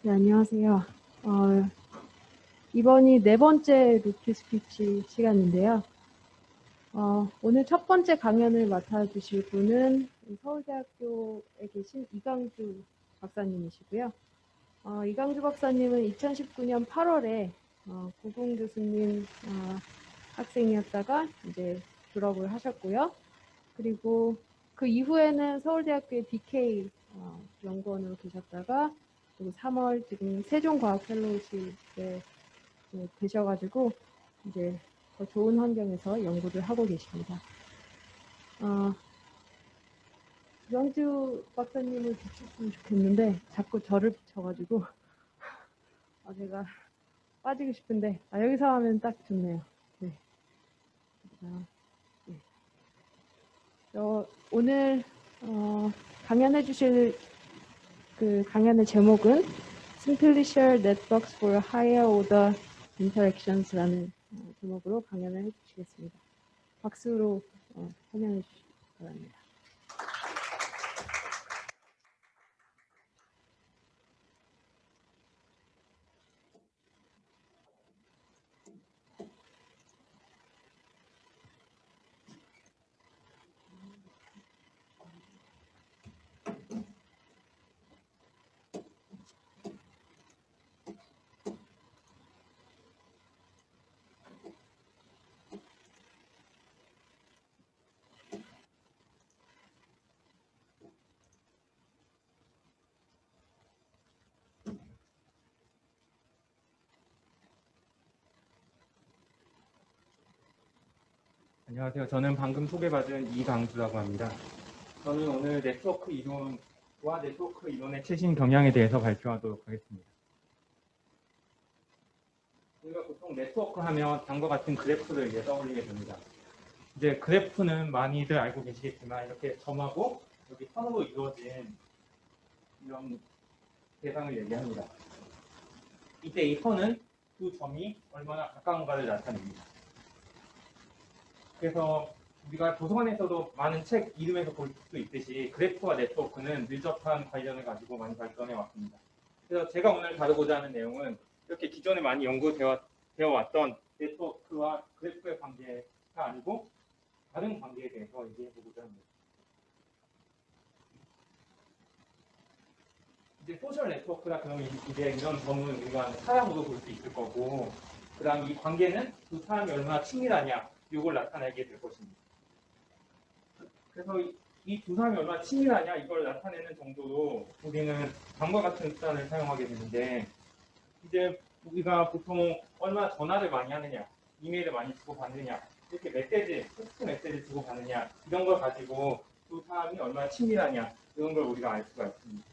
네, 안녕하세요. 이번이 네 번째 루트 스피치 시간인데요. 오늘 첫 번째 강연을 맡아주실 분은 서울대학교에 계신 이강주 박사님이시고요. 이강주 박사님은 2019년 8월에 고궁 교수님 학생이었다가 이제 졸업을 하셨고요. 그리고 그 이후에는 서울대학교의 BK 연구원으로 계셨다가 그리고 3월 지금 세종과학 펠로우십에 되셔가지고 이제 더 좋은 환경에서 연구를 하고 계십니다. 이강주 박사님을 비추셨으면 좋겠는데 자꾸 저를 비춰가지고 제가 빠지고 싶은데 여기서 하면 딱 좋네요. 네. 네. 오늘 강연해 주실 그 강연의 제목은 Simplicial Networks for Higher Order Interactions라는 제목으로 강연을 해주시겠습니다. 박수로 설명해 주시기 바랍니다. 안녕하세요. 저는 방금 소개받은 이강주라고 합니다. 저는 오늘 네트워크 이론과 네트워크 이론의 최신 경향에 대해서 발표하도록 하겠습니다. 우리가 보통 네트워크 하면 다음과 같은 그래프를 이제 떠올리게 됩니다. 이제 그래프는 많이들 알고 계시겠지만 이렇게 점하고 여기 선으로 이루어진 이런 대상을 얘기합니다. 이때 이 선은 두 점이 얼마나 가까운가를 나타냅니다. 그래서 우리가 도서관에서도 많은 책 이름에서 볼 수 있듯이 그래프와 네트워크는 밀접한 관련을 가지고 많이 발전해 왔습니다. 그래서 제가 오늘 다루고자 하는 내용은 이렇게 기존에 많이 연구되어 왔던 네트워크와 그래프의 관계가 아니고 다른 관계에 대해서 얘기해 보고자 합니다. 이제 소셜 네트워크라 그러면 이제 이런 점은 우리가 사람으로 볼 수 있을 거고, 그 다음 이 관계는 두 사람이 얼마나 친밀하냐 이걸 나타내게 될 것입니다. 그래서 이 두 사람이 얼마나 친밀하냐 이걸 나타내는 정도로 우리는 다음과 같은 수단을 사용하게 되는데, 이제 우리가 보통 얼마나 전화를 많이 하느냐, 이메일을 많이 주고받느냐, 이렇게 텍스트 메시지 주고받느냐 이런 걸 가지고 두 사람이 얼마나 친밀하냐 이런 걸 우리가 알 수가 있습니다.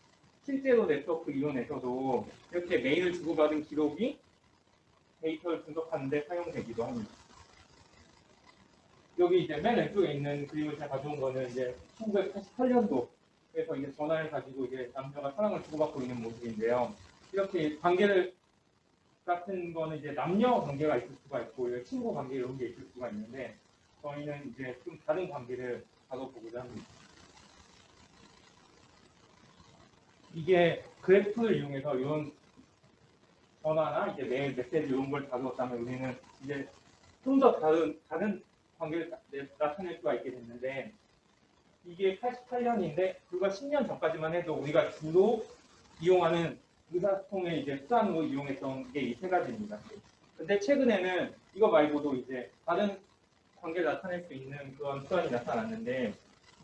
실제로 네트워크 이론에서도 이렇게 메일을 주고받은 기록이 데이터를 분석하는 데 사용되기도 합니다. 여기 이제 맨 왼쪽에 있는 그림을 제가 가져온 거는 이제 1988년도 그래서 이제 전화를 가지고 이제 남녀가 사랑을 주고받고 있는 모습인데요. 이렇게 관계를 같은 거는 이제 남녀 관계가 있을 수가 있고 친구 관계 이런 게 있을 수가 있는데, 저희는 이제 좀 다른 관계를 다뤄보고자 합니다. 이게 그래프를 이용해서 이런 전화나 이제 메일, 메시지 이런 걸 다루었다면 우리는 이제 좀 더 다른 관계를 나타낼 수가 있게 됐는데, 이게 88년인데 불과 10년 전까지만 해도 우리가 주로 이용하는 의사소통의 이제 수단으로 이용했던 게 이 세 가지입니다. 근데 최근에는 이거 말고도 이제 다른 관계를 나타낼 수 있는 그런 수단이 나타났는데,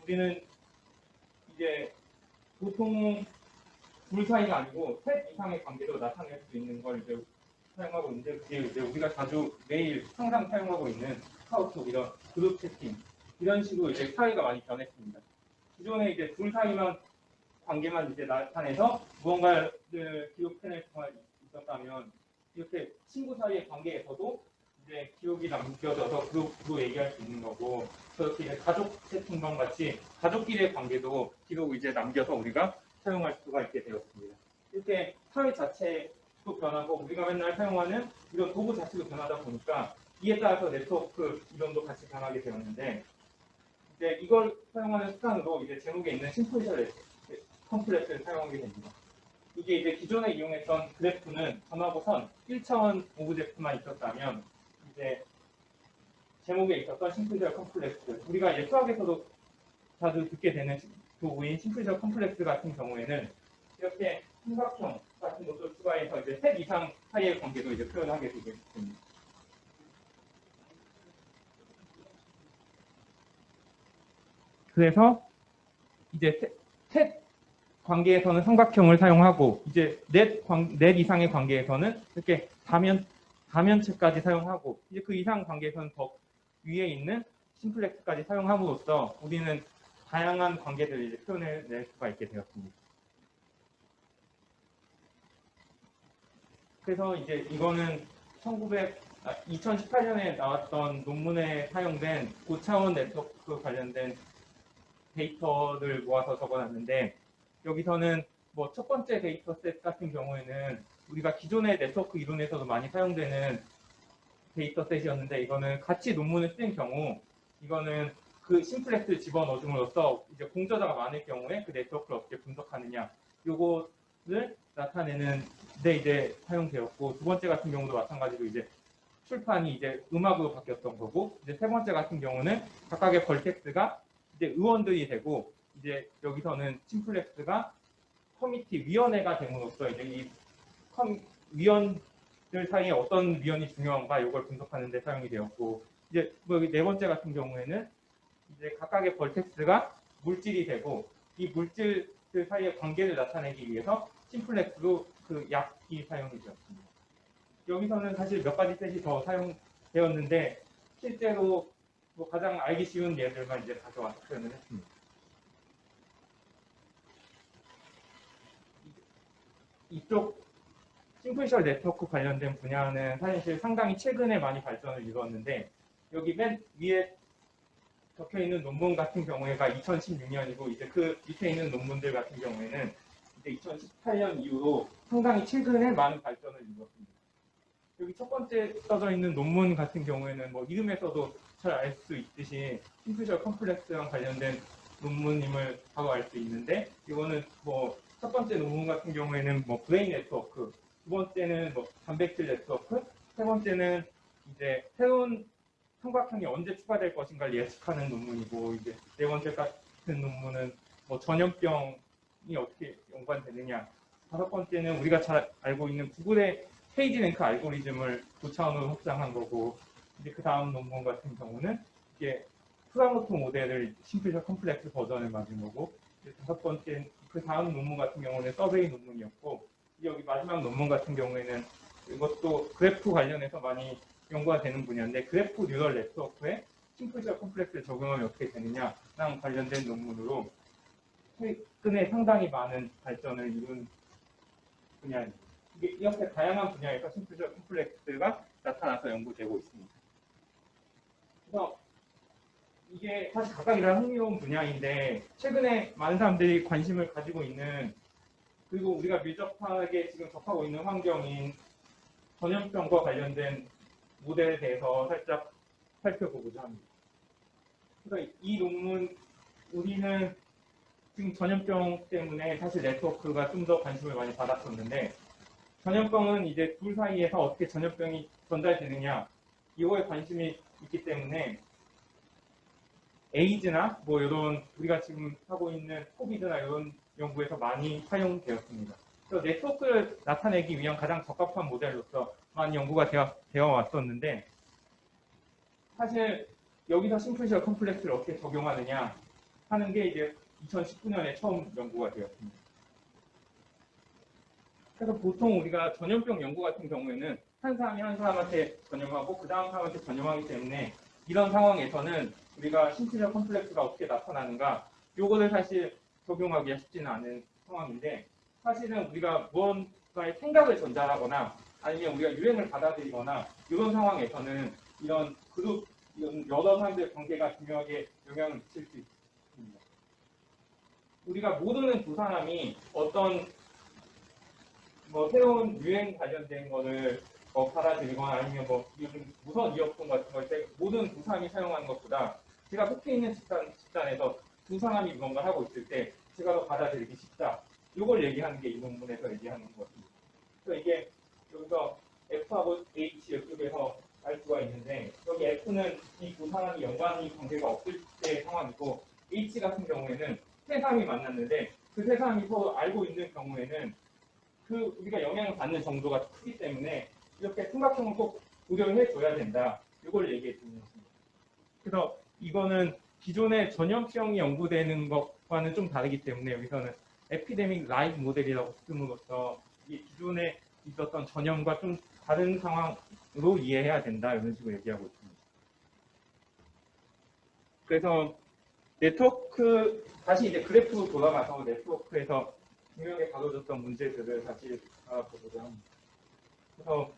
우리는 이제 보통 둘 사이가 아니고 셋 이상의 관계로 나타낼 수 있는 걸 이제 사용하고 있는데, 그게 이제 우리가 자주 매일 항상 사용하고 있는 카카오톡 이런 그룹 채팅 이런 식으로 이제 사이가 많이 변했습니다. 기존에 이제 둘 사이만 관계만 이제 나타내서 무언가를 기록해낼 수가 있었다면, 이렇게 친구 사이의 관계에서도 이제 기록이 남겨져서 그룹으로 얘기할 수 있는 거고, 그렇게 이제 가족 채팅방 같이 가족끼리의 관계도 기록을 이제 남겨서 우리가 사용할 수가 있게 되었습니다. 이렇게 사회 자체도 변하고 우리가 맨날 사용하는 이런 도구 자체도 변하다 보니까 이에 따라서 네트워크 이론도 같이 변하게 되었는데, 이제 이걸 사용하는 수단으로 이제 제목에 있는 심플리셜 컴플렉스를 사용하게 됩니다. 이게 이제 기존에 이용했던 그래프는 점하고 선 1차원 오브젝트만 있었다면 이제 제목에 있었던 심플리어 컴플렉스, 우리가 이제 수학에서도 자주 듣게 되는 도구인 심플리어 컴플렉스 같은 경우에는 이렇게 삼각형 같은 것도 추가해서 이제 셋 이상 사이의 관계도 이제 표현하게 되겠습니다. 그래서 이제 셋 관계에서는 삼각형을 사용하고 이제 넷 이상의 관계에서는 이렇게 다면체까지 사용하고 이제 그 이상 관계에서는 더 위에 있는 심플렉스까지 사용함으로써 우리는 다양한 관계들을 이제 표현해낼 수가 있게 되었습니다. 그래서 이제 이거는 2018년에 나왔던 논문에 사용된 고차원 네트워크 관련된 데이터를 모아서 적어놨는데, 여기서는 뭐 첫 번째 데이터 셋 같은 경우에는 우리가 기존의 네트워크 이론에서도 많이 사용되는 데이터 셋이었는데, 이거는 같이 논문을 쓴 경우 이거는 그 심플렉스를 집어넣음으로써 이제 공저자가 많을 경우에 그 네트워크를 어떻게 분석하느냐 요거를 나타내는 데 이제 사용되었고, 두 번째 같은 경우도 마찬가지로 이제 출판이 이제 음악으로 바뀌었던 거고, 이제 세 번째 같은 경우는 각각의 벌텍스가 이제 의원들이 되고, 이제 여기서는 심플렉스가 커미티 위원회가 됨으로써 이제 이 위원들 사이에 어떤 위원이 중요한가 이걸 분석하는 데 사용이 되었고, 이제 여기 네 번째 같은 경우에는 이제 각각의 벌텍스가 물질이 되고, 이 물질들 사이의 관계를 나타내기 위해서 심플렉스로 그 약이 사용이 되었습니다. 여기서는 사실 몇 가지 셋이 더 사용되었는데, 실제로 뭐 가장 알기 쉬운 예들만 이제 가져와서 표현을 했습니다. 이쪽 심플셜 네트워크 관련된 분야는 사실 상당히 최근에 많이 발전을 이루었는데, 여기 맨 위에 적혀 있는 논문 같은 경우에가 2016년이고, 이제 그 밑에 있는 논문들 같은 경우에는 이제 2018년 이후로 상당히 최근에 많은 발전을 이루었습니다. 여기 첫 번째 써져 있는 논문 같은 경우에는 뭐 이름에서도 잘 알 수 있듯이 심플셜 컴플렉스랑 관련된 논문임을 바로 알 수 있는데, 이거는 뭐 첫 번째 논문 같은 경우에는 뭐 브레인 네트워크, 두 번째는 뭐 단백질 네트워크, 세 번째는 이제 새로운 삼각형이 언제 추가될 것인가를 예측하는 논문이고, 이제 네 번째 같은 논문은 뭐 전염병이 어떻게 연관되느냐, 다섯 번째는 우리가 잘 알고 있는 구글의 페이지랭크 알고리즘을 고차원으로 확장한 거고, 이제 그 다음 논문 같은 경우는 이게 프라모토 모델을 심플셜 컴플렉스 버전을 만든 거고, 이제 다섯 번째 그 다음 논문 같은 경우는 서베이 논문이었고, 여기 마지막 논문 같은 경우에는 이것도 그래프 관련해서 많이 연구가 되는 분야인데, 그래프 뉴럴 네트워크에 심플셜 컴플렉스를 적용하면 어떻게 되느냐랑 관련된 논문으로 최근에 상당히 많은 발전을 이룬 분야입니다. 이렇게 다양한 분야에서 심플셜 컴플렉스가 나타나서 연구되고 있습니다. 그래서 이게 사실 각각이랑 흥미로운 분야인데, 최근에 많은 사람들이 관심을 가지고 있는, 그리고 우리가 밀접하게 지금 접하고 있는 환경인 전염병과 관련된 모델에 대해서 살짝 살펴보고자 합니다. 그래서 이 논문, 우리는 지금 전염병 때문에 사실 네트워크가 좀 더 관심을 많이 받았었는데, 전염병은 이제 둘 사이에서 어떻게 전염병이 전달되느냐 이거에 관심이 있기 때문에 에이즈나 뭐 이런 우리가 지금 하고 있는 코비드나 이런 연구에서 많이 사용되었습니다. 그래서 네트워크를 나타내기 위한 가장 적합한 모델로서 많이 연구가 되어 왔었는데, 사실 여기서 심플셜 컴플렉스를 어떻게 적용하느냐 하는 게 이제 2019년에 처음 연구가 되었습니다. 그래서 보통 우리가 전염병 연구 같은 경우에는 한 사람이 한 사람한테 전염하고 그 다음 사람한테 전염하기 때문에, 이런 상황에서는 우리가 심플셜 컴플렉스가 어떻게 나타나는가 요거를 사실 적용하기가 쉽지는 않은 상황인데, 사실은 우리가 무언가의 생각을 전달하거나 아니면 우리가 유행을 받아들이거나 이런 상황에서는 이런 그룹, 이런 여러 사람들의 관계가 중요하게 영향을 미칠 수 있습니다. 우리가 모르는 두 사람이 어떤 뭐 새로운 유행 관련된 거를 받아들이거나 아니면 뭐 요즘 무선 이어폰 같은 걸 모든 두 사람이 사용하는 것보다 제가 속해 있는 집단에서 두 사람이 뭔가 하고 있을 때 제가 더 받아들이기 쉽다. 이걸 얘기하는 게 이 논문에서 얘기하는 것입니다. 그래서 이게 여기서 F하고 H 이쪽에서 알 수가 있는데 여기 F는 이 두 사람이 연관이 관계가 없을 때의 상황이고 H 같은 경우에는 세 사람이 만났는데 그 세 사람이 서로 알고 있는 경우에는 그 우리가 영향을 받는 정도가 크기 때문에 이렇게 삼각형을 꼭 고려를 해줘야 된다. 이걸 얘기해 주는 것입니다. 그래서 이거는 기존의 전염병이 연구되는 것과는 좀 다르기 때문에 여기서는 에피데믹 라이브 모델이라고 쓰므로써 이 기존에 있었던 전염과 좀 다른 상황으로 이해해야 된다. 이런 식으로 얘기하고 있습니다. 그래서 네트워크, 다시 이제 그래프로 돌아가서 네트워크에서 중요하게 다뤄졌던 문제들을 다시 알아보고자 합니다. 그래서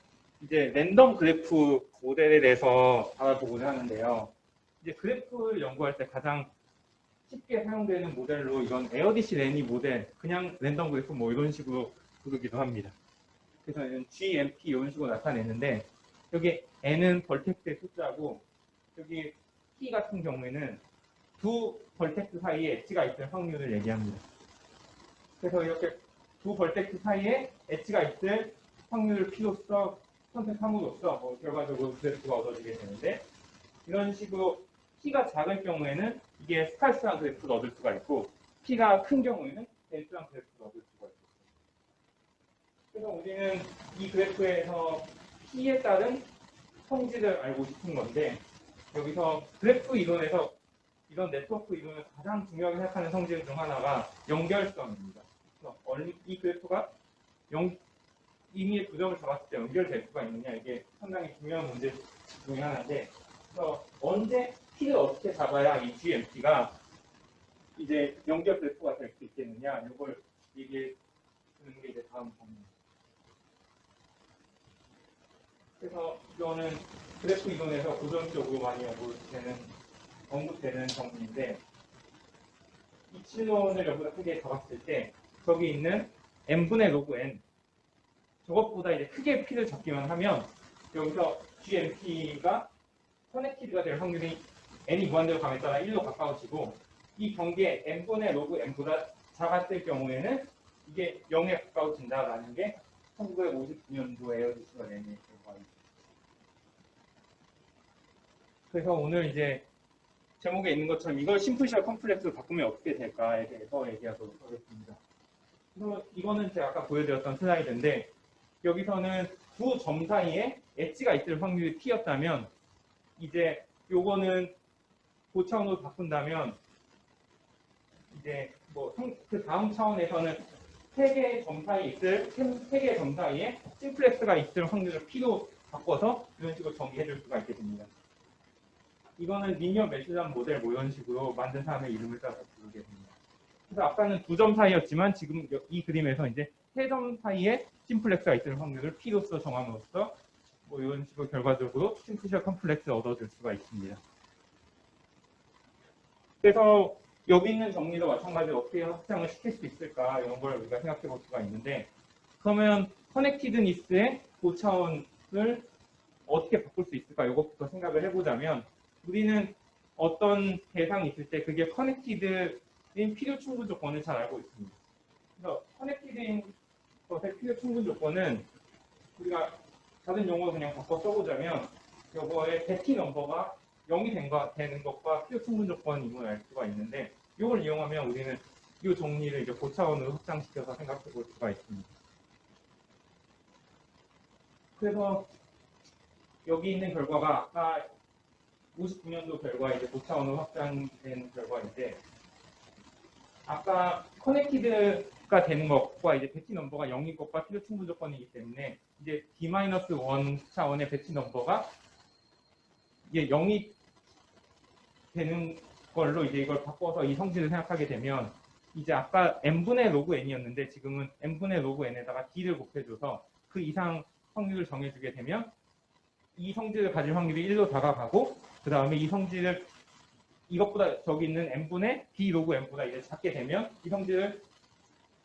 이제 랜덤 그래프 모델에 대해서 알아보고자 하는데요. 이제 그래프를 연구할 때 가장 쉽게 사용되는 모델로 이건 에어디시 레니 모델, 그냥 랜덤 그래프 뭐 이런 식으로 부르기도 합니다. 그래서 이런 GMP 이런 식으로 나타내는데 여기 N은 벌텍스의 숫자고 여기 P 같은 경우에는 두 벌텍스 사이에 엣지가 있을 확률을 얘기합니다. 그래서 이렇게 두 벌텍스 사이에 엣지가 있을 확률을 P로서 선택함으로써 뭐 결과적으로 그래프가 얻어지게 되는데 이런 식으로 P가 작을 경우에는 이게 스팔스한 그래프를 얻을 수가 있고 P가 큰 경우에는 덴스한 그래프를 얻을 수가 있습니다. 그래서 우리는 이 그래프에서 P에 따른 성질을 알고 싶은 건데 여기서 그래프 이론에서 이런 네트워크 이론에서 가장 중요하게 생각하는 성질 중 하나가 연결성입니다. 그래서 이 그래프가 이미 두 점을 잡았을 때 연결될 수가 있느냐 이게 상당히 중요한 문제 중에 하나인데 그래서 언제 P를 어떻게 잡아야 이 GMP가 이제 연결 그래프가 될 수 있겠느냐 이걸 얘기해 주는 게 이제 다음 부분입니다. 그래서 이거는 그래프 이론에서 고전적으로 많이 언급되는 정리인데 이치론을 여기다 크게 잡았을 때 저기 있는 n분의 로그 n 저것보다 이제 크게 P를 잡기만 하면 여기서 GMP가 커넥티드가 될 확률이 n이 무한대로 감에 따라 1로 가까워지고 이 경계에 n분의 로그 n보다 작았을 경우에는 이게 0에 가까워진다라는 게 1959년도 에어디시가 내는 결과입니다. 그래서 오늘 이제 제목에 있는 것처럼 이걸 심플시와 컴플렉스로 바꾸면 어떻게 될까에 대해서 얘기하도록 하겠습니다. 그래서 이거는 제가 아까 보여드렸던 슬라이드인데 여기서는 두 점 사이에 엣지가 있을 확률이 T였다면 이제 요거는 고차원으로 바꾼다면 이제 뭐 그 다음 차원에서는 세 개의 점 사이에 심플렉스가 있을 확률을 P로 바꿔서 이런 식으로 정의해 줄 수가 있게 됩니다. 이거는 리니어 메시전 모델 뭐 이런 식으로 만든 사람의 이름을 따서 부르게 됩니다. 그래서 아까는 두 점 사이였지만 지금 이 그림에서 이제 세 점 사이에 심플렉스가 있을 확률을 P로서 정함으로써 뭐 이런 식으로 결과적으로 심플시와 컴플렉스를 얻어줄 수가 있습니다. 그래서 여기 있는 정리도 마찬가지로 어떻게 확장을 시킬 수 있을까 이런 걸 우리가 생각해 볼 수가 있는데 그러면 커넥티드니스의 고차원을 어떻게 바꿀 수 있을까 이것부터 생각을 해보자면 우리는 어떤 대상이 있을 때 그게 커넥티드인 필요 충분 조건을 잘 알고 있습니다. 그래서 커넥티드인 것의 필요 충분 조건은 우리가 다른 용어로 그냥 바꿔 써보자면 이거의 베티 넘버가 0이 되는 것과 필요 충분 조건임을 알 수가 있는데 이걸 이용하면 우리는 이 정리를 이제 고차원으로 확장시켜서 생각해 볼 수가 있습니다. 그래서 여기 있는 결과가 아까 59년도 결과 이제 고차원으로 확장된 결과인데 아까 커넥티드가 되는 것과 이제 배치 넘버가 0인 것과 필요 충분 조건이기 때문에 이제 D-1 차원의 배치 넘버가 이게 0이 되는 걸로 이제 이걸 바꿔서 이 성질을 생각하게 되면 이제 아까 n분의 로그 n이었는데 지금은 n분의 로그 n에다가 d를 곱해줘서 그 이상 확률을 정해주게 되면 이 성질을 가질 확률이 1로 다가가고 그 다음에 이 성질을 이것보다 저기 있는 n분의 d 로그 n보다 이제 작게 되면 이 성질을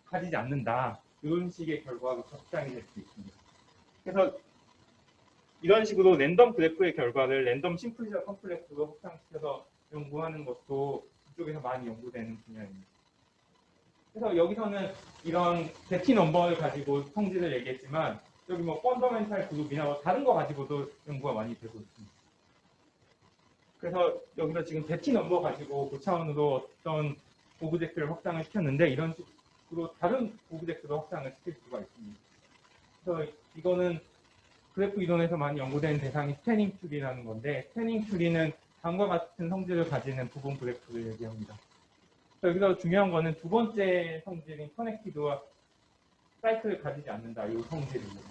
가지지 않는다. 이런 식의 결과가 확장이 될 수 있습니다. 그래서 이런 식으로 랜덤 그래프의 결과를 랜덤 심플시와 컴플렉스로 확장시켜서 연구하는 것도 이쪽에서 많이 연구되는 분야입니다. 그래서 여기서는 이런 베티 넘버를 가지고 성질을 얘기했지만 여기 뭐 펀더멘탈 그룹이나 뭐 다른 거 가지고도 연구가 많이 되고 있습니다. 그래서 여기서 지금 베티 넘버 가지고 고차원으로 어떤 오브젝트를 확장을 시켰는데 이런 식으로 다른 오브젝트도 확장을 시킬 수가 있습니다. 그래서 이거는 그래프 이론에서 많이 연구된 대상이 스패닝 트리라는 건데 스패닝 트리는 다음과 같은 성질을 가지는 부분 그래프를 얘기합니다. 여기서 중요한 거는 두 번째 성질인 커넥티드와 사이클을 가지지 않는다. 이 성질입니다.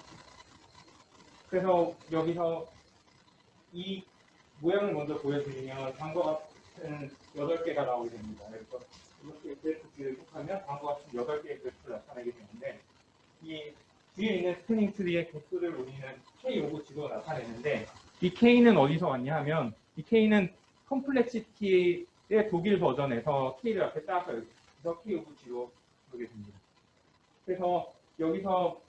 그래서 여기서 이 모양을 먼저 보여드리면 다음과 같은 8개가 나오게 됩니다. 그래서 이렇게 그래프를 해석하면 다음과 같은 8개의 그래프를 나타내게 되는데 이 뒤에 있는 스패닝 트리의 개수를 우리는 K 오브 G로 나타내는데 이 K는 어디서 왔냐 하면 이 K는 컴플렉시티의 독일 버전에서 K를 앞에 따서 여기서 K 오브 G로 보게 됩니다. 그래서 여기서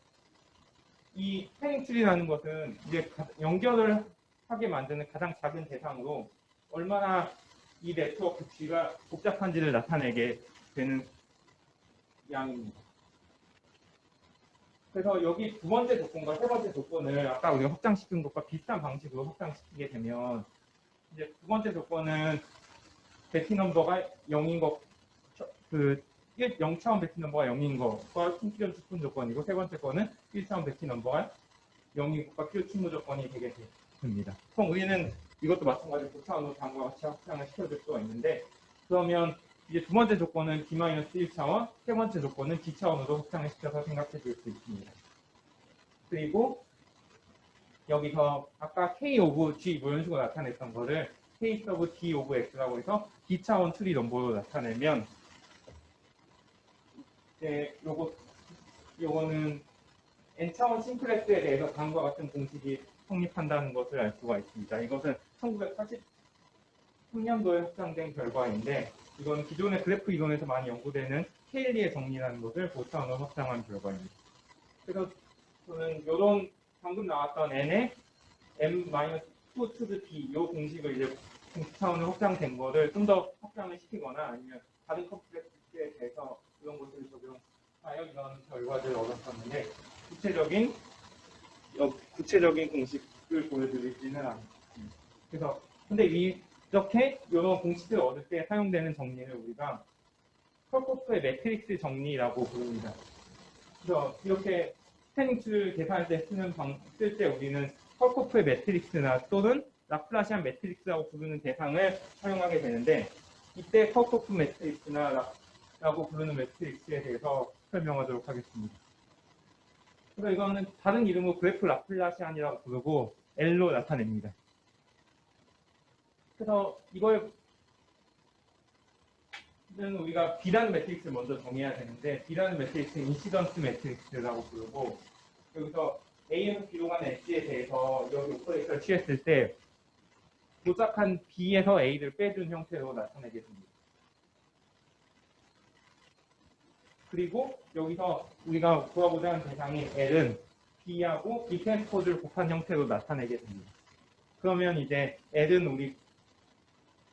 이 스패닝 트리라는 것은 이제 연결을 하게 만드는 가장 작은 대상으로 얼마나 이 네트워크 G가 복잡한지를 나타내게 되는 양입니다. 그래서 여기 두 번째 조건과 세 번째 조건을 아까 우리가 확장시킨 것과 비슷한 방식으로 확장시키게 되면 이제 두 번째 조건은 베티 넘버가 0인 것, 0차원 베티 넘버가 0인 것과 필요 충분 조건이고 세 번째 거는 1차원 베티 넘버가 0인 것과 필요 충분 조건이 되게 됩니다. 그럼 우리는 이것도 마찬가지로 9차원으로 다음과 같이 확장을 시켜줄 수가 있는데 그러면 이제 두 번째 조건은 D-1차원, 세 번째 조건은 D차원으로 확장을 시켜서 생각해 줄 수 있습니다. 그리고 여기서 아까 K 오브 G 이런 식으로 나타냈던 거를 K 서브 D 오브 X라고 해서 D차원 트리 넘버로 나타내면 이제 요거는 N차원 심플렉스에 대해서 다음과 같은 공식이 성립한다는 것을 알 수가 있습니다. 이것은 1983년도에 확장된 결과인데 이건 기존의 그래프 이론에서 많이 연구되는 케일리의 정리라는 것을 고차원으로 확장한 결과입니다. 그래서 저는 이런 방금 나왔던 n의 m-2 to the p 이 공식을 이제 공차원으로 확장된 거를 좀 더 확장을 시키거나 아니면 다른 컴플렉스에 대해서 이런 것들을 적용하여 이런 결과들을 얻었었는데 구체적인 공식을 보여드리지는 않습니다. 그래서 근데 이렇게 이런 공식을 얻을 때 사용되는 정리를 우리가 컬코프의 매트릭스 정리라고 부릅니다. 그래서 이렇게 스패닝 트리를 계산할 때 쓸 때 우리는 컬코프의 매트릭스나 또는 라플라시안 매트릭스라고 부르는 대상을 사용하게 되는데 이때 컬코프 매트릭스나 라고 부르는 매트릭스에 대해서 설명하도록 하겠습니다. 그래서 이거는 다른 이름으로 그래프 라플라시안이라고 부르고 L로 나타냅니다. 그래서 이걸 우리가 B라는 매트릭스를 먼저 정해야 되는데 B라는 매트릭스는 인시던스 매트릭스라고 부르고 여기서 A에서 B로 가는 엣지에 대해서 여기 오퍼레이터를 취했을 때 도착한 B에서 A를 빼준 형태로 나타내게 됩니다. 그리고 여기서 우리가 구하고자 하는 대상인 L은 B하고 B 트랜스포즈를 곱한 형태로 나타내게 됩니다. 그러면 이제 L은 우리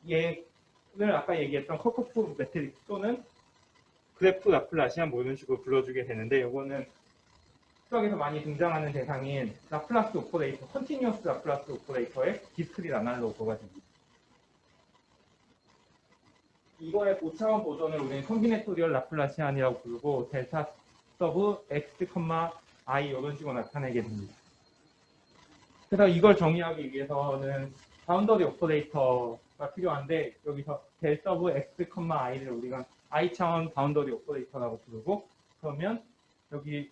얘를 아까 얘기했던 컬코프 매트릭스 또는 그래프 라플라시안 뭐 이런 식으로 불러주게 되는데 이거는 수학에서 많이 등장하는 대상인 라플라스 오퍼레이터, 컨티뉴어스 라플라스 오퍼레이터의 디스크릿 아날로그가 됩니다. 이거의 5차원 버전을 우리는 컴비네토리얼 라플라시안이라고 부르고 델타 서브 x, i 이런 식으로 나타내게 됩니다. 그래서 이걸 정의하기 위해서는 바운더리 오퍼레이터가 필요한데 여기서 델 서브 x, i를 우리가 i차원 바운더리 오퍼레이터라고 부르고 그러면 여기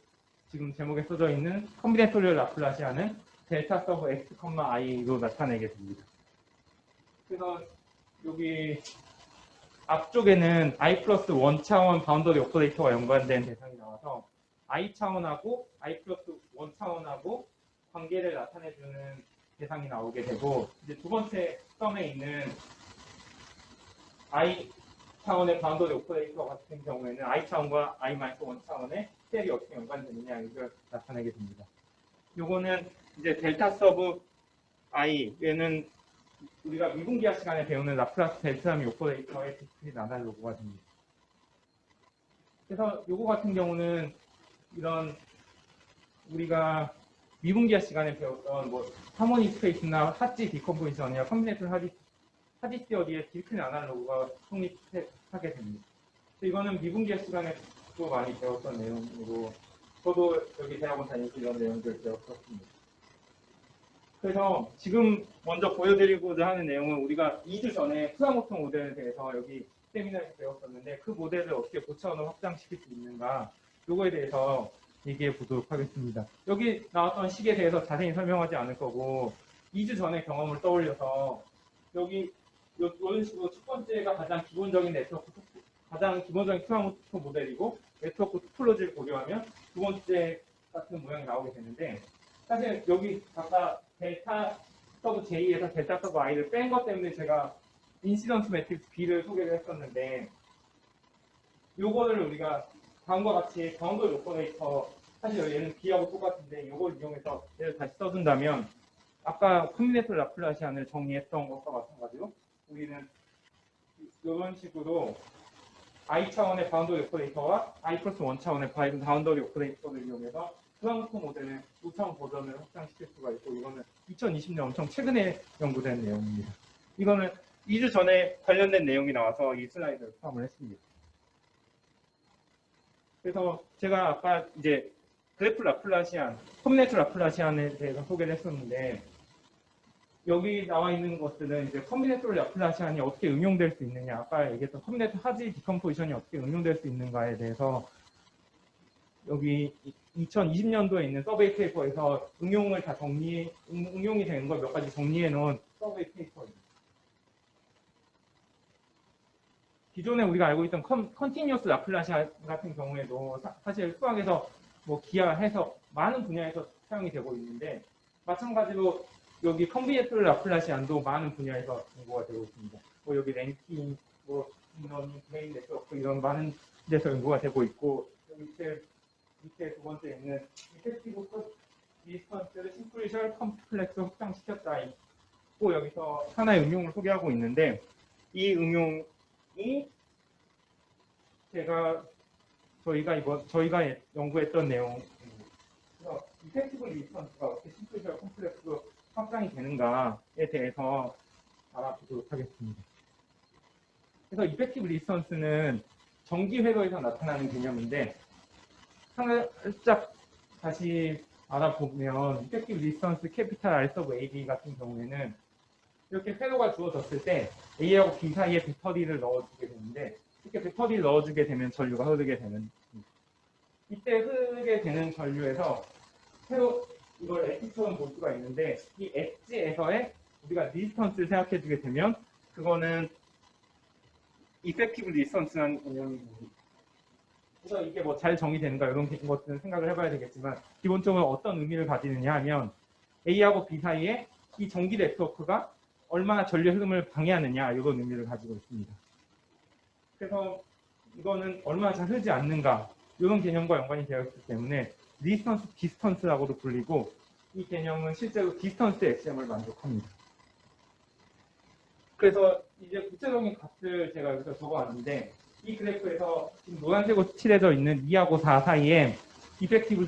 지금 제목에 써져 있는 컴비네토리얼 라플라시안은 델타 서브 x, i로 나타내게 됩니다. 그래서 여기 앞쪽에는 i 플러스 1차원 바운더리 오퍼레이터와 연관된 대상이 나와서 i 차원하고 i 플러스 1차원하고 관계를 나타내주는 대상이 나오게 되고 이제 두 번째 썸에 있는 i 차원의 바운더리 오퍼레이터 같은 경우에는 i 차원과 i 마이너스 1차원의 셀이 어떻게 연관되느냐 이걸 나타내게 됩니다. 요거는 이제 델타 서브 i 얘는 우리가 미분기하 시간에 배우는 라플라스 델타미 오퍼레이터의 디스크릿 아날로그가 됩니다. 그래서 요거 같은 경우는 이런 우리가 미분기화 시간에 배웠던 뭐 하모니 스페이스나 하지 디컴포지션이나 컴비네이션 하디스 어디에 딜큰 아날로그가 성립하게 됩니다. 이거는 미분기화 시간에 또 많이 배웠던 내용이고 저도 여기 대학원 다니면서 이런 내용들을 배웠었습니다. 그래서 지금 먼저 보여드리고자 하는 내용은 우리가 2주 전에 쿠사모토 모델에 대해서 여기 세미나에서 배웠었는데 그 모델을 어떻게 고차원으로 확장시킬 수 있는가 요거에 대해서 얘기해 보도록 하겠습니다. 여기 나왔던 식에 대해서 자세히 설명하지 않을 거고 2주 전의 경험을 떠올려서 여기 이런 식으로 첫 번째가 가장 기본적인 네트워크 가장 기본적인 쿠사모토 모델이고 네트워크 토폴로지를 고려하면 두 번째 같은 모양이 나오게 되는데 사실 여기 아까 델타 서브 J에서 델타 서브 I를 뺀 것 때문에 제가 인시던스 매트릭스 B를 소개를 했었는데 요거를 우리가 다음과 같이 바운더리 오퍼레이터 사실 얘는 B하고 똑같은데 이걸 이용해서 얘를 다시 써준다면 아까 콤비네이터 라플라시안을 정리했던 것과 마찬가지로 우리는 이런 식으로 I 차원의 바운더리 오퍼레이터와 I 플러스 1 차원의 바운더리 오퍼레이터를 이용해서 쿠사모토 모델의 5차원 버전을 확장시킬 수가 있고 이거는 2020년 엄청 최근에 연구된 내용입니다. 이거는 2주 전에 관련된 내용이 나와서 이 슬라이드를 포함을 했습니다. 그래서 제가 아까 이제 그래프 라플라시안, 컴비네이터 라플라시안에 대해서 소개를 했었는데 여기 나와 있는 것들은 이제 컴비네이터 라플라시안이 어떻게 응용될 수 있느냐, 아까 얘기했던 컴비네이터 하지 디컴포지션이 어떻게 응용될 수 있는가에 대해서 여기 2020년도에 있는 서베이 페이퍼에서 응용을 다 응용이 되는 걸 몇 가지 정리해 놓은 서베이 페이퍼입니다. 기존에 우리가 알고 있던 컨티뉴어스 라플라시안 같은 경우에도 사실 수학에서 뭐 기하, 해석 많은 분야에서 사용이 되고 있는데 마찬가지로 여기 컴비네이터 라플라시안도 많은 분야에서 연구가 되고 있습니다. 뭐 여기 랭킹, 뭐 인러닝, 브레인 네트워크 이런 많은 데서 연구가 되고 있고 여기 밑에 두 번째 있는 이펙티브 리스턴스를 심플리셜 컴플렉스 확장시켰다 있고 여기서 하나의 응용을 소개하고 있는데 이 응용이 저희가 연구했던 내용 그래서 이펙티브 리스턴스가 어떻게 심플리셜 컴플렉스로 확장이 되는가에 대해서 알아보도록 하겠습니다. 그래서 이펙티브 리스턴스는 정기 회로에서 나타나는 개념인데 살짝 다시 알아보면 이펙티브 리스턴스 캐피탈 R 서브 AB 같은 경우에는 이렇게 회로가 주어졌을 때 A하고 B 사이에 배터리를 넣어주게 되는데 이렇게 배터리를 넣어주게 되면 전류가 흐르게 되는 이때 흐르게 되는 전류에서 회로 이걸 엣지처럼 볼 수가 있는데 이 엣지에서의 우리가 리스턴스를 생각해 주게 되면 그거는 이펙티브 리스턴스라는 개념입니다. 그래서 이게 뭐 잘 정의되는가 이런 것들은 생각을 해봐야 되겠지만 기본적으로 어떤 의미를 가지느냐 하면 A하고 B 사이에 이 전기 네트워크가 얼마나 전류 흐름을 방해하느냐 이런 의미를 가지고 있습니다. 그래서 이거는 얼마나 잘 흐르지 않는가 이런 개념과 연관이 되어 있기 때문에 리스턴스 디스턴스라고도 불리고 이 개념은 실제로 디스턴스 엑셈을 만족합니다. 그래서 이제 구체적인 값을 제가 여기서 적어왔는데 이 그래프에서 지금 노란색으로 칠해져 있는 2하고 4 사이에 이펙티브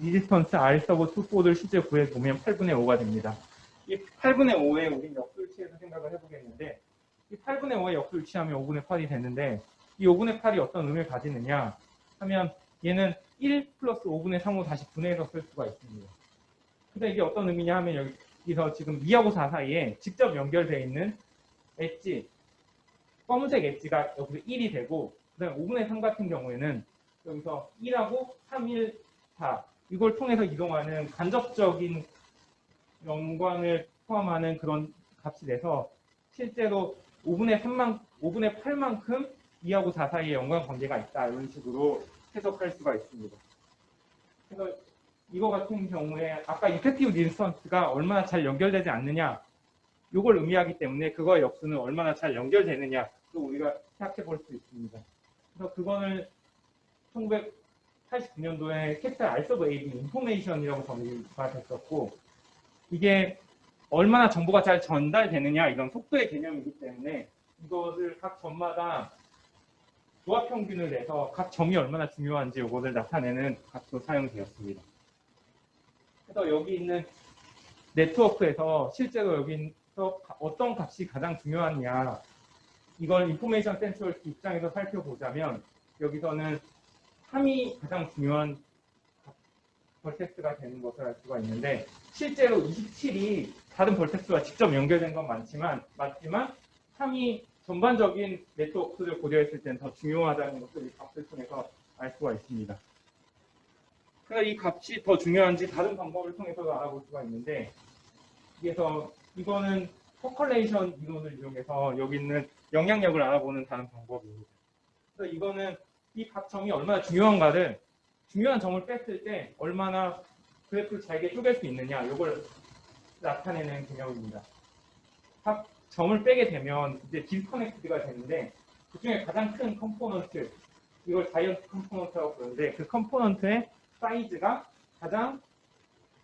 리스턴스 R 서브 2포를 실제 구해보면 8분의 5가 됩니다. 이 8분의 5에 우리 역수를 취해서 생각을 해보겠는데 이 8분의 5에 역수를 취하면 5분의 8이 되는데 이 5분의 8이 어떤 의미를 가지느냐 하면 얘는 1 플러스 5분의 3으로 다시 분해해서 쓸 수가 있습니다. 근데 이게 어떤 의미냐 하면 여기서 지금 2하고 4 사이에 직접 연결되어 있는 엣지 검은색 엣지가 여기서 1이 되고 그다음에 5분의 3 같은 경우에는 여기서 1하고 3, 1, 4 이걸 통해서 이동하는 간접적인 연관을 포함하는 그런 값이 돼서 실제로 5분의 8만큼 2하고 4 사이에 연관 관계가 있다 이런 식으로 해석할 수가 있습니다. 그래서 이거 같은 경우에 아까 이펙티브 리스턴스가 얼마나 잘 연결되지 않느냐 이걸 의미하기 때문에 그거의 역수는 얼마나 잘 연결되느냐 또 우리가 생각해 볼 수 있습니다. 그래서 그거는 1989년도에 캐피탈 R 서브 AB 인포메이션이라고 정의가 됐었고 이게 얼마나 정보가 잘 전달되느냐 이런 속도의 개념이기 때문에 이것을 각 점마다 조합 평균을 내서 각 점이 얼마나 중요한지 이거를 나타내는 값도 사용되었습니다. 그래서 여기 있는 네트워크에서 실제로 여기서 어떤 값이 가장 중요하냐, 이걸 인포메이션 센서리티 입장에서 살펴보자면 여기서는 3이 가장 중요한 벌텍스가 되는 것을 알 수가 있는데, 실제로 27이 다른 벌텍스와 직접 연결된 건 맞지만 3이 전반적인 네트워크를 고려했을 때는 더 중요하다는 것을 이 값을 통해서 알 수가 있습니다. 그래서 이 값이 더 중요한지 다른 방법을 통해서도 알아볼 수가 있는데, 그래서 이거는 퍼컬레이션 이론을 이용해서 여기 있는 영향력을 알아보는 다른 방법입니다. 그래서 이거는 이 각 점이 얼마나 중요한가를, 중요한 점을 뺐을 때 얼마나 그래프를 잘게 쪼갤 수 있느냐, 이걸 나타내는 개념입니다. 각 점을 빼게 되면 이제 디스커넥트가 되는데, 그 중에 가장 큰 컴포넌트, 이걸 자이언트 컴포넌트라고 부르는데, 그 컴포넌트의 사이즈가 가장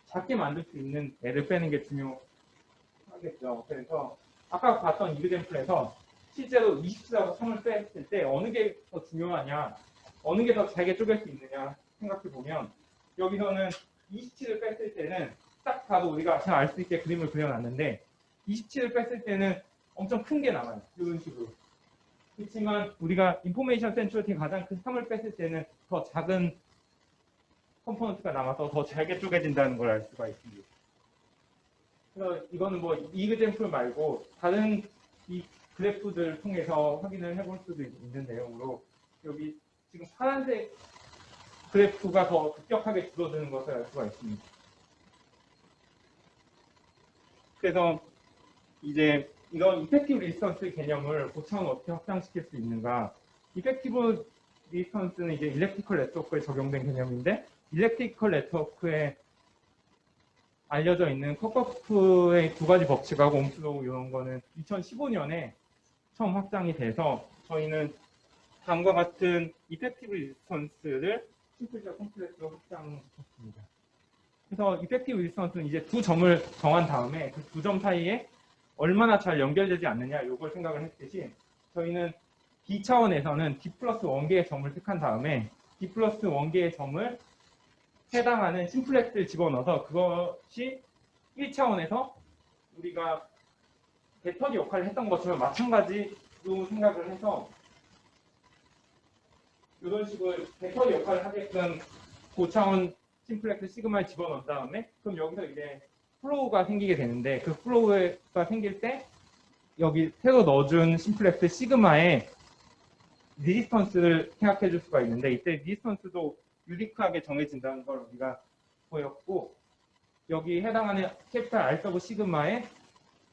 작게 만들 수 있는 애를 빼는 게 중요하겠죠. 그래서 아까 봤던 이그젬플에서 실제로 27하고 3을 뺐을 때 어느 게 더 중요하냐, 어느 게 더 잘게 쪼갤 수 있느냐 생각해 보면, 여기서는 27을 뺐을 때는 딱 봐도 우리가 잘 알 수 있게 그림을 그려놨는데, 27을 뺐을 때는 엄청 큰 게 남아요. 이런 식으로. 그렇지만 우리가 인포메이션 센츄리티 가장 큰 3을 뺐을 때는 더 작은 컴포넌트가 남아서 더 잘게 쪼개진다는 걸 알 수가 있습니다. 그래서 이거는 뭐 이그젬플 말고 다른 이 그래프들을 통해서 확인을 해볼 수도 있는 내용으로, 여기 지금 파란색 그래프가 더 급격하게 줄어드는 것을 알 수가 있습니다. 그래서 이제 이런 이펙티브 리스턴스 개념을 고차원 어떻게 확장시킬 수 있는가. 이펙티브 리스턴스는 이제 일렉트리컬 네트워크에 적용된 개념인데, 일렉트리컬 네트워크에 알려져 있는 컵커프의 두 가지 법칙하고 옴스로우 이런 거는 2015년에 처음 확장이 돼서, 저희는 다음과 같은 이펙티브 리스턴스를 심플리셔 컴플렉스로 확장시켰습니다. 그래서 이펙티브 리스턴스는 이제 두 점을 정한 다음에 그 두 점 사이에 얼마나 잘 연결되지 않느냐, 이걸 생각을 했듯이, 저희는 D 차원에서는 D 플러스 1개의 점을 택한 다음에 D 플러스 1개의 점을 해당하는 심플렉스를 집어넣어서, 그것이 1차원에서 우리가 배터리 역할을 했던 것처럼 마찬가지로 생각을 해서, 이런 식으로 배터리 역할을 하게끔 고차원 심플렉스 시그마를 집어넣은 다음에, 그럼 여기서 이제 플로우가 생기게 되는데, 그 플로우가 생길 때 여기 새로 넣어준 심플렉스 시그마의 리지스턴스를 생각해 줄 수가 있는데, 이때 리지스턴스도 유니크하게 정해진다는 걸 우리가 보였고, 여기 해당하는 캐피탈 R 서브 시그마의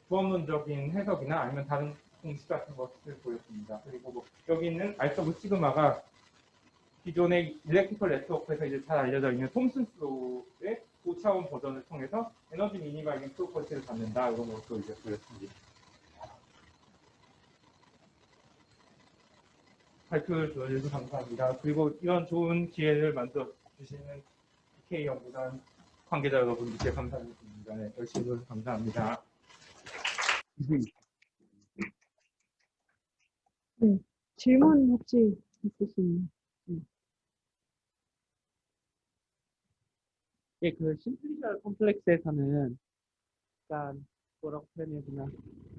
부합론적인 해석이나 아니면 다른 공식 같은 것을 보였습니다. 그리고 뭐 여기 있는 R 서브 시그마가 기존의 일렉트리컬 네트워크에서 이제 잘 알려져 있는 톰슨 플로우의 고차원 버전을 통해서 에너지 미니마이징 프로퍼티를 갖는다, 이런 것도 이제 보였습니다. 발표를 들어주셔서 감사합니다. 그리고 이런 좋은 기회를 만들어 주시는 PK 연구단 관계자 여러분들께 감사드립니다. 네, 열심히 감사합니다. 네. 질문 혹시 있으시면. 예, 그 심플리셔 컴플렉스에서는 약간 뭐라고 표현해야 되나,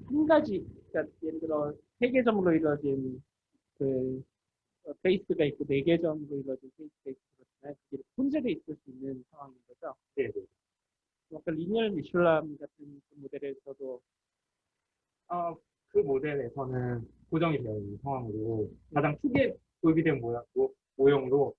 한 가지, 그러니까 예를 들어 세 개 점으로 이루어진 그 베이스가 있고 네 개 점으로 이루어진 베이스가 있고 그렇잖아요. 그게 혼재돼 있을 수 있는 상황인 거죠. 네, 네. 아까 리니얼 미슐람 같은 그 모델에서도 그 모델에서는 고정이 되어 있는 상황으로 가장 크게 도입된 모형으로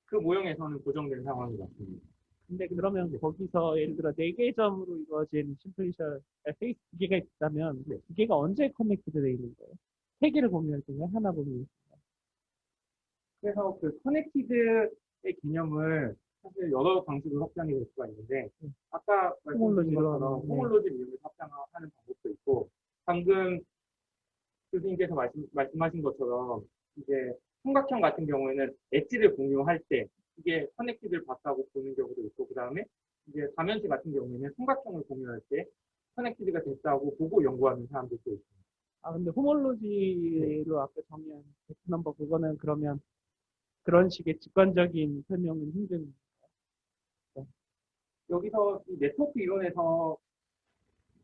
그 모형에서는 고정된 상황이 맞습니다. 근데 그러면 거기서 예를 들어 네 개 점으로 이루어진 심플리셔 베이스 두 개가 있다면 두 개가 언제 커넥트돼 있는 거예요? 세 개를 공유할 때는 하나 공유. 그래서 그 커넥티드의 개념을 사실 여러 방식으로 확장이 될 수가 있는데, 아까 말씀드린 것처럼 호몰로지를 이용해서 확장하는 방법도 있고, 방금 교수님께서 말씀하신 것처럼 이제 삼각형 같은 경우에는 엣지를 공유할 때 이게 커넥티드를 봤다고 보는 경우도 있고, 그 다음에 이제 다면체 같은 경우에는 삼각형을 공유할 때 커넥티드가 됐다고 보고 연구하는 사람들도 있습니다. 근데 호몰로지로 아까 정의한 베트 넘버 그거는 그러면 그런 식의 직관적인 설명은 힘든. 여기서 이 네트워크 이론에서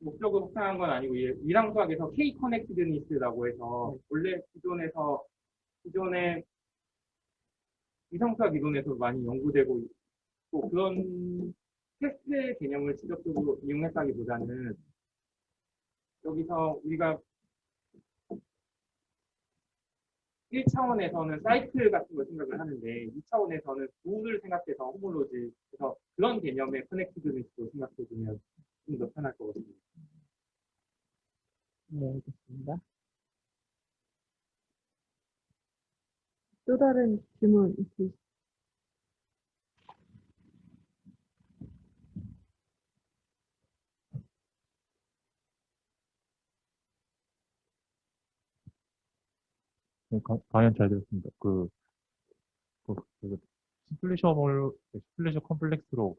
목적을 확장한 건 아니고 이랑 수학에서 K 커넥티드니스라고 해서 원래 기존의 이상수학 이론에서 많이 연구되고 있고 그런 테스트의 개념을 직접적으로 이용했다기보다는 여기서 우리가 1차원에서는 사이클 같은 걸 생각을 하는데 2차원에서는 부를 생각해서 호몰로지 그래서 그런 개념의 커넥티드니스로 생각해주면 좀 더 편할 것 같습니다. 네, 알겠습니다. 또 다른 질문 있으세요? 네, 강연 잘 들었습니다. 스플래셔 컴플렉스로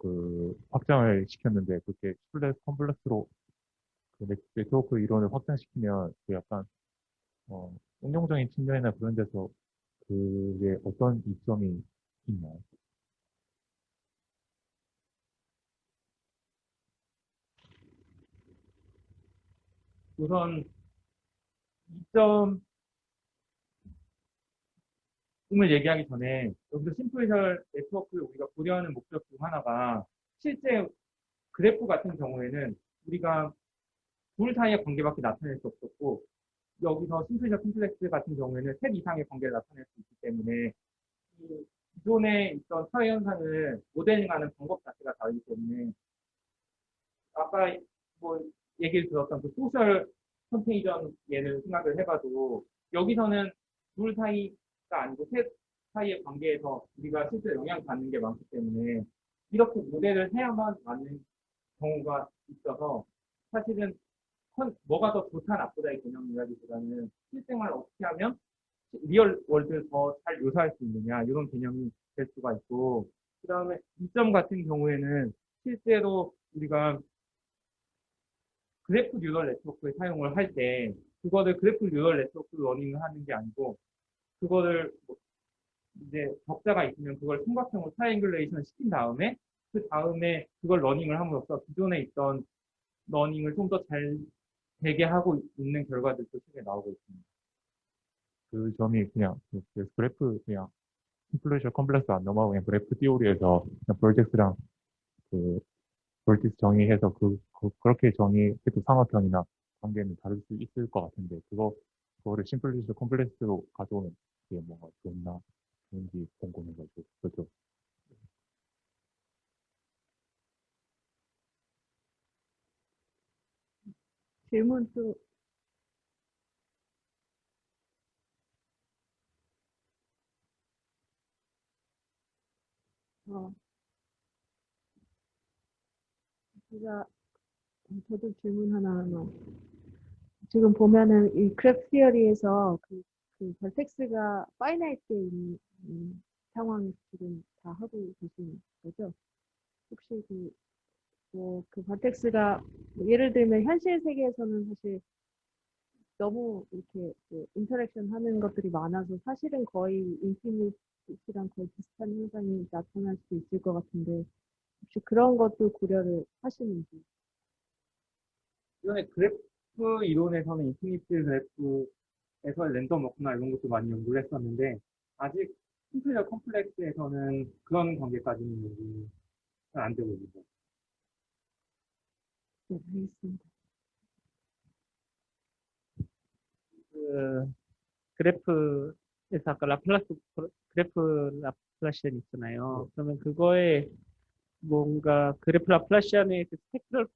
확장을 시켰는데, 그렇게 스플래셔 컴플렉스로 네트워크 이론을 확장시키면, 약간, 응용적인 측면이나 그런 데서 그게 어떤 이점이 있나요? 우선 2점을 얘기하기 전에 여기서 심플리셜 네트워크를 우리가 고려하는 목적 중 하나가 실제 그래프 같은 경우에는 우리가 둘 사이의 관계밖에 나타낼 수 없었고 여기서 심플리셔 컴플렉스 같은 경우에는 셋 이상의 관계를 나타낼 수 있기 때문에 이 기존에 있던 사회 현상을 모델링하는 방법 자체가 다르기 때문에 아까 뭐 얘기를 들었던 그 소셜 컨테이전 예를 생각을 해봐도 여기서는 둘 사이가 아니고 셋 사이의 관계에서 우리가 실제 영향을 받는 게 많기 때문에 이렇게 모델을 해야만 맞는 경우가 있어서 사실은 뭐가 더 좋다 나쁘다의 개념이라기보다는 실생활 어떻게 하면 리얼 월드를 더 잘 묘사할 수 있느냐 이런 개념이 될 수가 있고 그 다음에 이점 같은 경우에는 실제로 우리가 그래프 뉴럴 네트워크를 사용을 할 때 그거를 그래프 뉴럴 네트워크로 러닝을 하는 게 아니고 그거를 뭐 이제 적자가 있으면 그걸 삼각형으로 트라이앵글레이션 시킨 다음에 그 다음에 그걸 러닝을 함으로써 기존에 있던 러닝을 좀 더 잘 되게 하고 있는 결과들도 최근에 나오고 있습니다. 그 점이 그냥 심플래셔 컴플렉스 안 넘어가고 그냥 그래프 티오리에서 그냥 프로젝트랑 그 볼티스 정의해서 그렇게 정의해도 상업형이나 관계는 다를 수 있을 것 같은데, 그거를 심플리시 컴플렉스로 가져오면 그게 뭔가 좋나, 좋은지 궁금해가지고, 그렇죠. 질문 또, 어, 제가, 저도 질문 하나. 지금 보면은 이 그래프 티어리에서 그 벌텍스가 파이나이트에 있는 상황 지금 다 하고 계신 거죠? 혹시 그 벌텍스가 예를 들면 현실 세계에서는 사실 너무 이렇게 그 인터랙션 하는 것들이 많아서 사실은 거의 인피니티랑 거의 비슷한 현상이 나타날 수 있을 것 같은데 혹시 그런 것도 고려를 하시는지. 이번에 그래프 이론에서는 인피니트 그래프에서 랜덤 워크나 이런 것도 많이 연구를 했었는데 아직 심플리어 컴플렉스에서는 그런 관계까지는 연구는 안 되고 있습니다. 네, 알겠습니다. 그 그래프에서 아까 그래프 라플라시안 있잖아요. 그러면 그거에 뭔가 그래프 라플라시안의 그 스펙트럴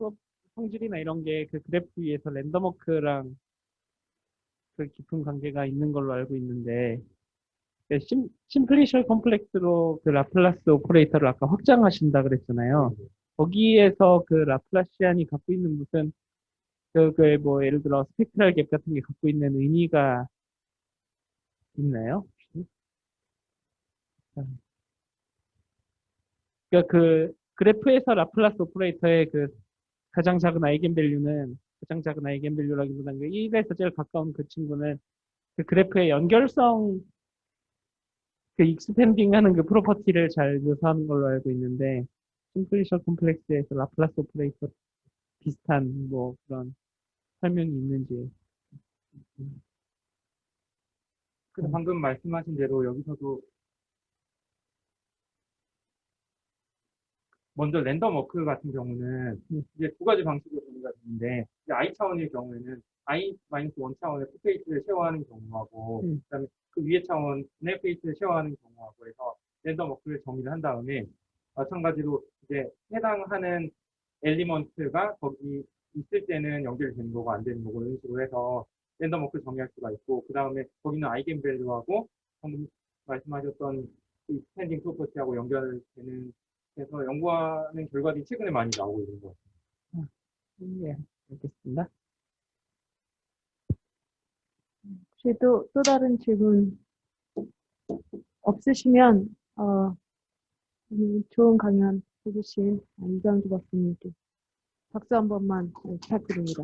성질이나 이런 게 그 그래프 위에서 랜덤워크랑 그 깊은 관계가 있는 걸로 알고 있는데 그 심플리셜 컴플렉스로 그 라플라스 오퍼레이터를 아까 확장하신다 그랬잖아요. 거기에서 그 라플라시안이 갖고 있는 무슨 뭐 예를 들어 스펙트럴 갭 같은 게 갖고 있는 의미가 있나요? 혹시? 그러니까 그 그래프에서 라플라스 오퍼레이터의 그 가장 작은 아이겐 밸류는 가장 작은 아이겐밸류라기보다는 그 1에서 제일 가까운 그 친구는 그 그래프의 연결성, 그 익스펜딩 하는 그 프로퍼티를 잘 묘사하는 걸로 알고 있는데, 심플리셔 콤플렉스에서 라플라스 오퍼레이터 비슷한 뭐 그런 설명이 있는지. 그래서 방금 말씀하신 대로 여기서도 먼저 랜덤 워크 같은 경우는 이제 두 가지 방식으로 정리가 되는데, 이제 i 차원의 경우에는 i-1 차원의 페이스를 쉐어하는 경우하고, 그다음에 그 위에 차원의 페이스를 쉐어하는 경우하고 해서 랜덤 워크를 정리를 한 다음에, 마찬가지로 이제 해당하는 엘리먼트가 거기 있을 때는 연결이 되는 거고 안 되는 거고 이런 식으로 해서 랜덤 워크를 정리할 수가 있고, 그 다음에 거기는 아이겐밸류하고 방금 말씀하셨던 그 익스텐딩 프로퍼티하고 연결되는, 그래서 연구하는 결과들이 최근에 많이 나오고 있는 것 같아요. 예, 알겠습니다. 혹시 또 다른 질문 없으시면, 좋은 강연 해주신 이장주 박사님께 박수 한 번만 부탁드립니다.